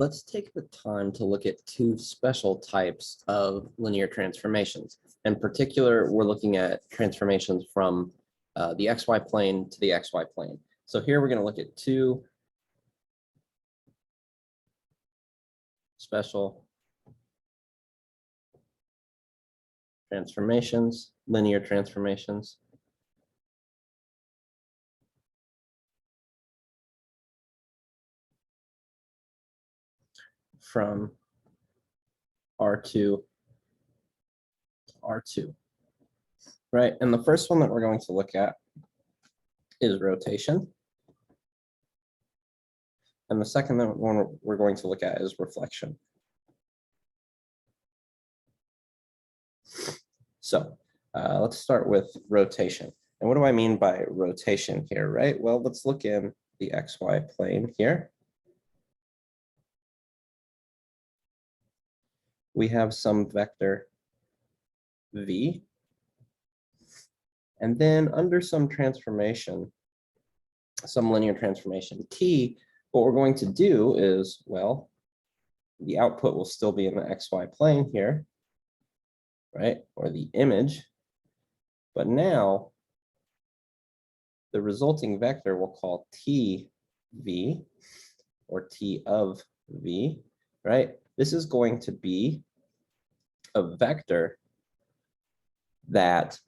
Let's take the time to look at two special types of linear transformations. In particular, we're looking at transformations from the XY plane to the XY plane. So here we're going to look at two special transformations, linear transformations. From R2 to R2, right? And the first one that we're going to look at is rotation. And the second one we're going to look at is reflection. So let's start with rotation. And what do I mean by rotation here, right? Well, let's look in the XY plane here. We have some vector v. And then under some transformation, some linear transformation t, what we're going to do is, well, the output will still be in the XY plane here, right? Or the image. But now the resulting vector we'll call TV or T of V, right? This is going to be a vector that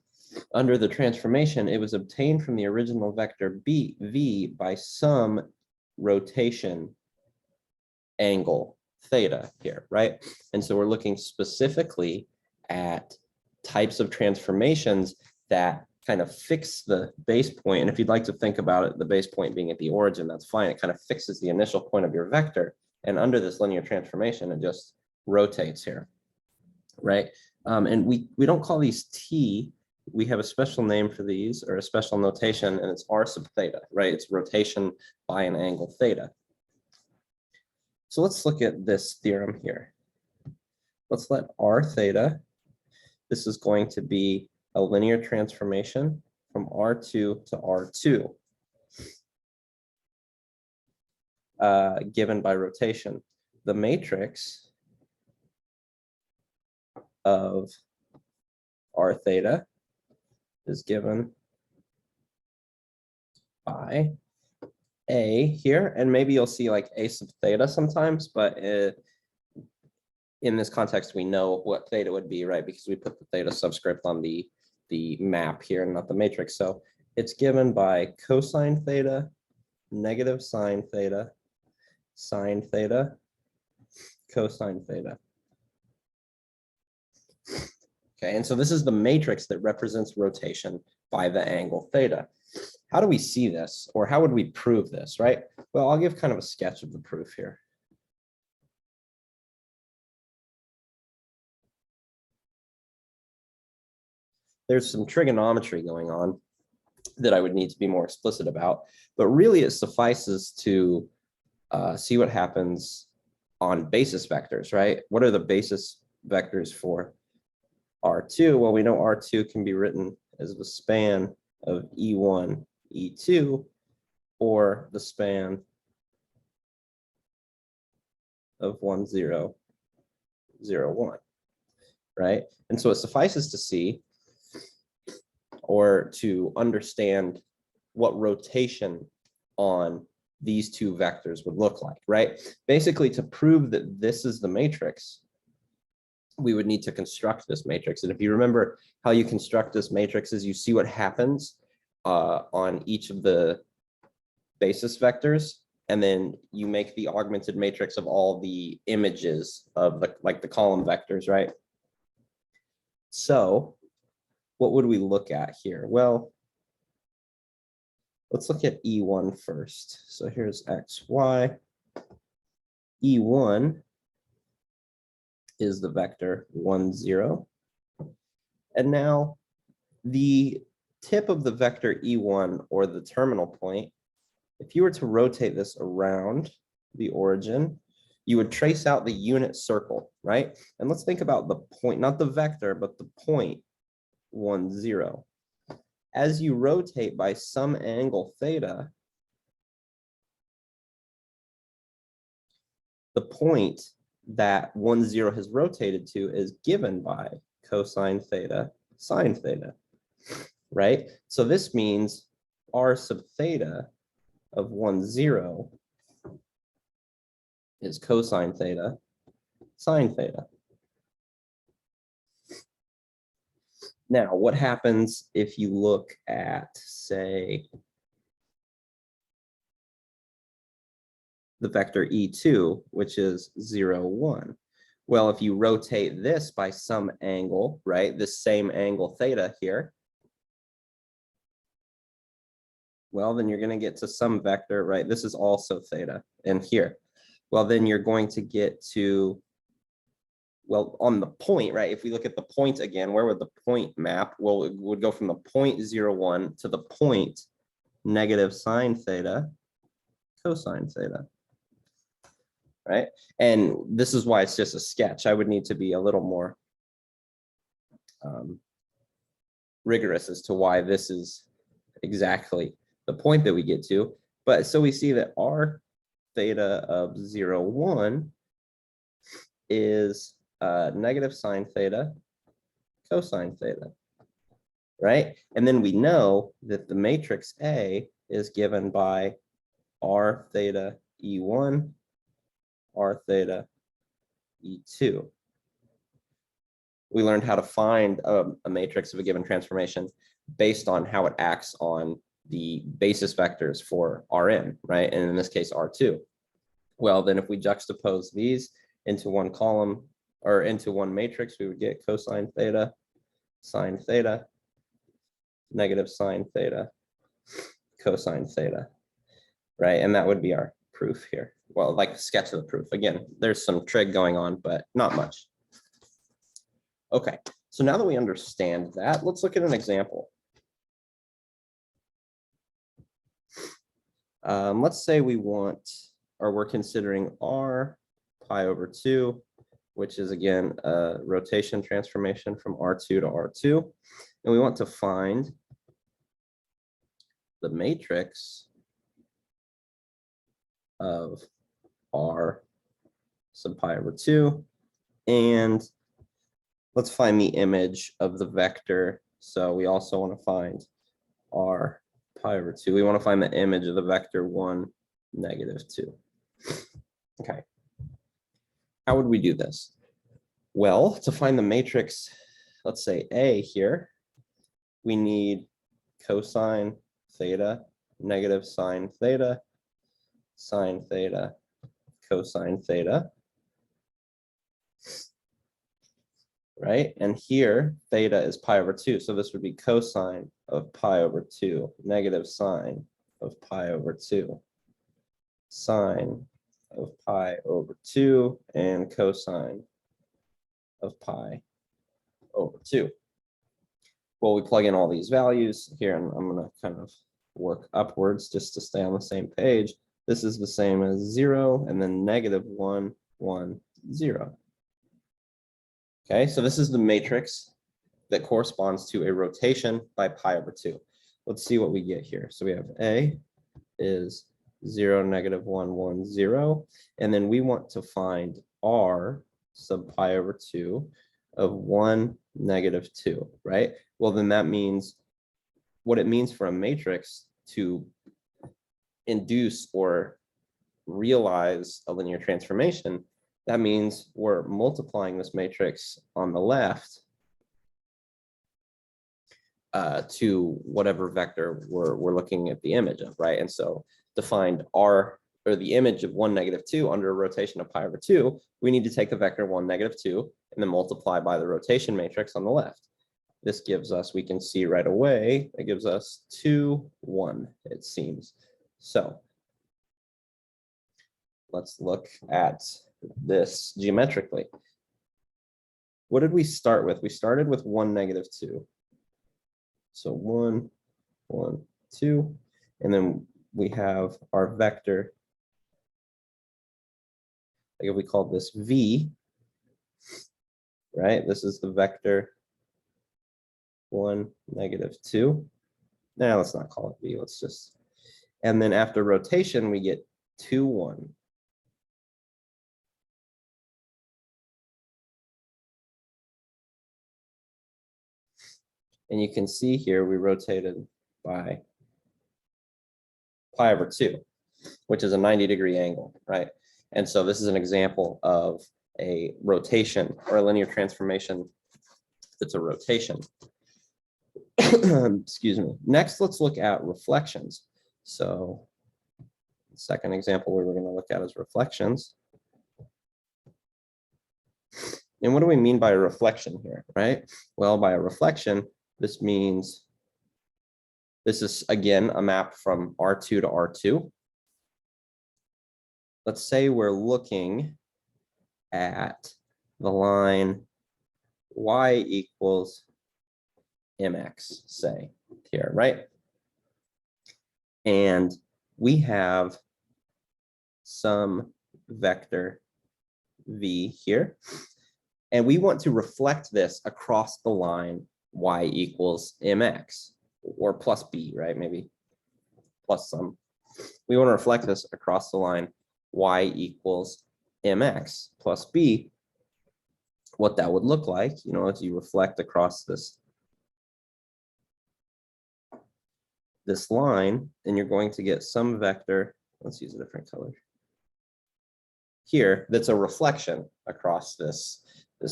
under the transformation, it was obtained from the original vector V by some rotation angle theta here, right? And so we're looking specifically at types of transformations that kind of fix the base point. And if you'd like to think about it, the base point being at the origin, that's fine. It kind of fixes the initial point of your vector. And under this linear transformation, it just rotates here, right? And we don't call these T. We have a special name for these, or a special notation, and it's R sub theta, right? It's rotation by an angle theta. So let's look at this theorem here. Let's let R theta, this is going to be a linear transformation from R2 to R2, given by rotation. The matrix of R theta is given by A here, and maybe you'll see like A sub theta sometimes, but in this context, we know what theta would be, right? Because we put the theta subscript on the map here, not the matrix. So it's given by cosine theta, negative sine theta, cosine theta. Okay, and so this is the matrix that represents rotation by the angle theta. How do we see this, or how would we prove this, right? Well, I'll give kind of a sketch of the proof here. There's some trigonometry going on that I would need to be more explicit about, but really it suffices to see what happens on basis vectors, right? What are the basis vectors for R2? Well, we know R2 can be written as the span of E1, E2, or the span of 1, 0, 0, 1, right? And so it suffices to see or to understand what rotation on these two vectors would look like, right? Basically, to prove that this is the matrix, we would need to construct this matrix. And if you remember how you construct this matrix is you see what happens on each of the basis vectors, and then you make the augmented matrix of all the images of the column vectors, right? So what would we look at here? Well, let's look at E1 first. So here's X, Y. E1 is the vector 1, 0. And now the tip of the vector E1, or the terminal point, if you were to rotate this around the origin, you would trace out the unit circle, right? And let's think about the point, not the vector, but the point 1, 0. As you rotate by some angle theta, the point that 1, 0 has rotated to is given by cosine theta, sine theta, right? So this means r sub theta of 1, 0 is cosine theta, sine theta. Now, what happens if you look at, say, the vector E2, which is 0, 1? Well, if you rotate this by some angle, right, this same angle theta here, well, then you're going to get to some vector, right? This is also theta in here. Well, then you're going to get to, well, on the point, right? If we look at the point again, where would the point map? Well, it would go from the point 0, 1 to the point negative sine theta, cosine theta, right? And this is why it's just a sketch. I would need to be a little more rigorous as to why this is exactly the point that we get to. But so we see that r theta of 0, 1 is negative sine theta, cosine theta, right? And then we know that the matrix A is given by r theta E1, r theta E2. We learned how to find a matrix of a given transformation based on how it acts on the basis vectors for Rn, right? And in this case, R2. Well, then if we juxtapose these into one column or into one matrix, we would get cosine theta, sine theta, negative sine theta, cosine theta, right? And that would be our proof here. Well, like a sketch of the proof. Again, there's some trig going on, but not much. Okay, so now that we understand that, let's look at an example. Let's say we want, or we're considering r pi over 2, which is again a rotation transformation from R2 to R2. And we want to find the matrix of r sub pi over 2. And let's find the image of the vector. So we also want to find r pi over 2. We want to find the image of the vector 1, negative 2. Okay. How would we do this? Well, to find the matrix, let's say A here, we need cosine theta, negative sine theta, cosine theta, right? And here, theta is pi over 2. So this would be cosine of pi over 2, negative sine of pi over 2, sine of pi over 2, and cosine of pi over 2. Well, we plug in all these values here, and I'm going to kind of work upwards just to stay on the same page. This is the same as 0, and then negative 1, 1, 0. Okay, so this is the matrix that corresponds to a rotation by pi over 2. Let's see what we get here. So we have A is 0, negative 1, 1, 0. And then we want to find r sub pi over 2 of 1, negative 2, right? Well, then that means what it means for a matrix to induce or realize a linear transformation. That means we're multiplying this matrix on the left to whatever vector we're looking at the image of, right? And so to find r, or the image of 1, negative 2 under a rotation of pi over 2, we need to take the vector 1, negative 2 and then multiply by the rotation matrix on the left. This gives us, we can see right away, it gives us 2, 1, it seems. So let's look at this geometrically. What did we start with? We started with 1, negative 2. So 1, 1, 2, and then we have our vector. Like if we call this V, right? This is the vector 1, negative 2. Now let's not call it V, let's just, and then after rotation, we get 2, 1. And you can see here, we rotated by pi/2, which is a 90-degree angle, right? And so this is an example of a rotation or a linear transformation that's a rotation. Excuse me. Next, let's look at reflections. So the second example we were going to look at is reflections. And what do we mean by a reflection here, right? Well, by a reflection, this means this is, again, a map from R2 to R2. Let's say we're looking at the line y equals mx, say, here, right? And we have some vector v here, and we want to reflect this across the line y equals mx, or plus b, right? Maybe plus some. We want to reflect this across the line y equals mx plus b. What that would look like, you know, as you reflect across this line, then you're going to get some vector. Let's use a different color here. That's a reflection across this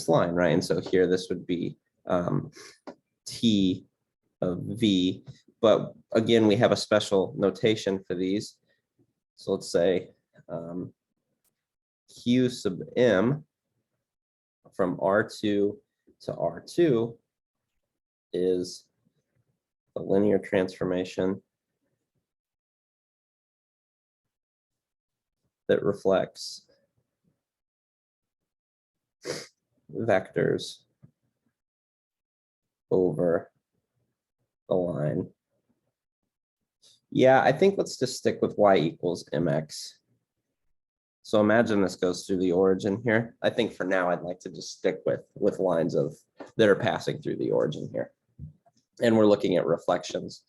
line, right? And so here this would be t of v. But again, we have a special notation for these. So let's say q sub m from R2 to R2 is the linear transformation that reflects vectors over the line. Yeah, I think let's just stick with y equals mx. So imagine this goes through the origin here. I think for now, I'd like to just stick with lines that are passing through the origin here. And we're looking at reflections.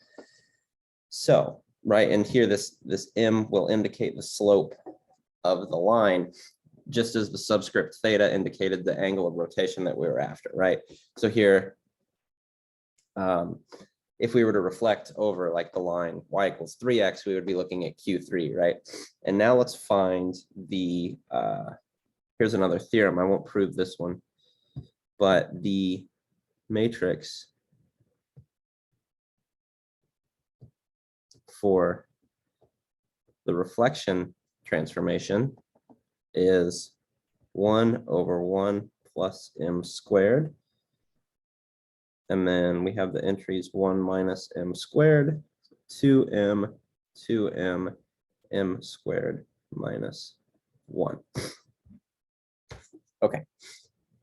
So, right, and here this m will indicate the slope of the line, just as the subscript theta indicated the angle of rotation that we were after, right? So here, if we were to reflect over like the line y equals 3x, we would be looking at q3, right? And now let's find the, here's another theorem. I won't prove this one, but the matrix for the reflection transformation is 1 over 1 plus m squared. And then we have the entries 1 minus m squared, 2m, 2m, m squared minus 1. Okay,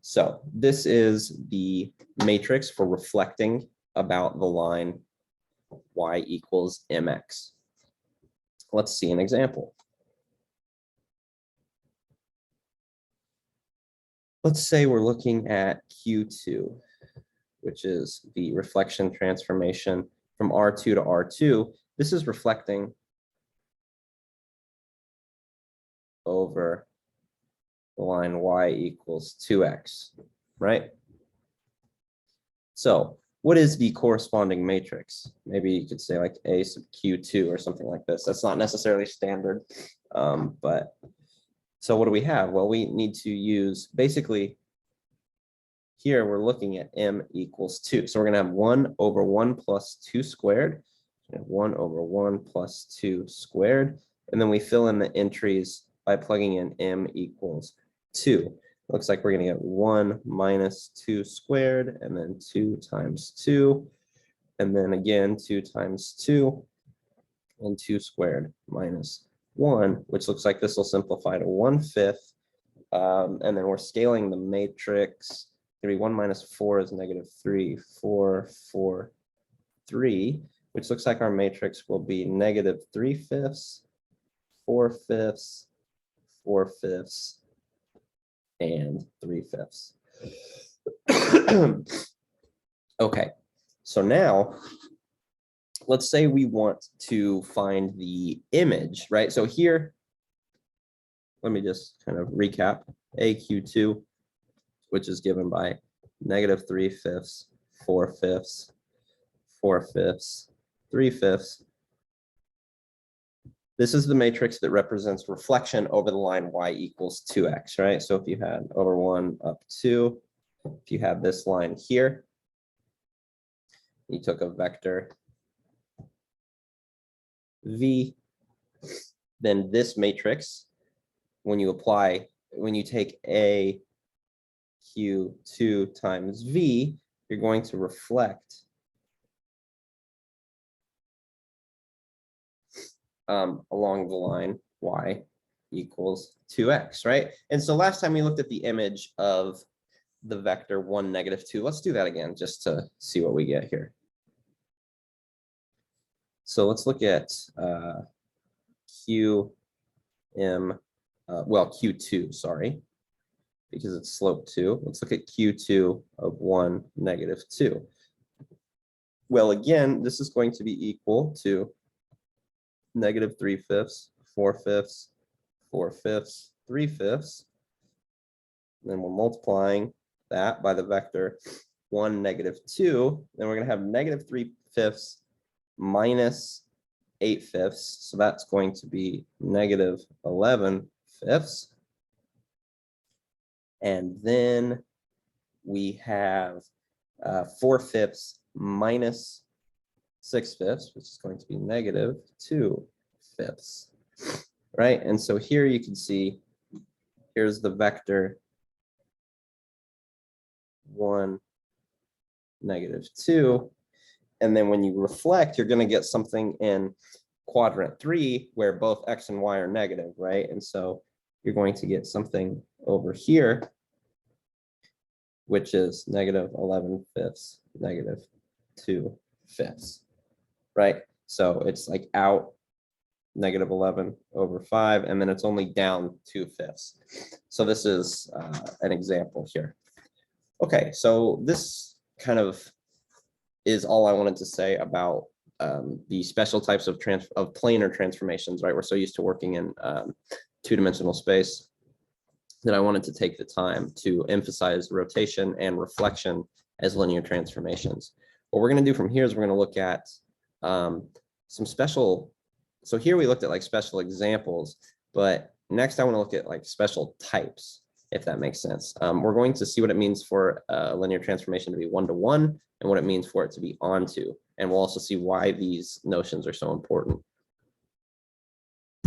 so this is the matrix for reflecting about the line y equals mx. Let's see an example. Let's say we're looking at Q2, which is the reflection transformation from R2 to R2. This is reflecting over the line y equals 2x, right? So what is the corresponding matrix? Maybe you could say like A sub Q2 or something like this. That's not necessarily standard, but so what do we have? Well, we need to use basically here we're looking at m equals 2. So we're going to have 1 over 1 plus 2 squared, 1 over 1 plus 2 squared, and then we fill in the entries by plugging in m equals 2. Looks like we're going to get 1 minus 2 squared, and then 2 times 2, and then again 2 times 2, and 2 squared minus 1, which looks like this will simplify to 1/5. And then we're scaling the matrix. 1 minus 4 is -3, 4, 4, 3, which looks like our matrix will be -3/5, 4/5, 4/5, and 3/5. Okay, so now let's say we want to find the image, right? So here, let me just kind of recap. AQ2, which is given by -3/5, 4/5, 4/5, 3/5. This is the matrix that represents reflection over the line y equals 2x, right? So if you had over 1 up 2, if you have this line here, you took a vector v, then this matrix, when you take a q2 times v, you're going to reflect along the line y equals 2x, right? And so last time we looked at the image of the vector 1, -2. Let's do that again just to see what we get here. So let's look at Q2, sorry, because it's slope 2. Let's look at Q2 of 1, -2. Well, again, this is going to be equal to -3/5, 4/5, 4/5, 3/5. Then we're multiplying that by the vector 1, -2. Then we're going to have -3/5 minus 8/5. So that's going to be -11/5. And then we have 4/5 minus 6/5, which is going to be -2/5, right? And so here you can see, here's the vector 1, -2. And then when you reflect, you're going to get something in quadrant 3 where both x and y are negative, right? And so you're going to get something over here, which is -11/5, -2/5, right? So it's like out -11/5, and then it's only down 2/5. So this is an example here. Okay, so this kind of is all I wanted to say about the special types of planar transformations, right? We're so used to working in two-dimensional space that I wanted to take the time to emphasize rotation and reflection as linear transformations. What we're going to do from here is we're going to look at some special. So here we looked at like special examples, but next I want to look at like special types, if that makes sense. We're going to see what it means for a linear transformation to be one-to-one and what it means for it to be onto. And we'll also see why these notions are so important.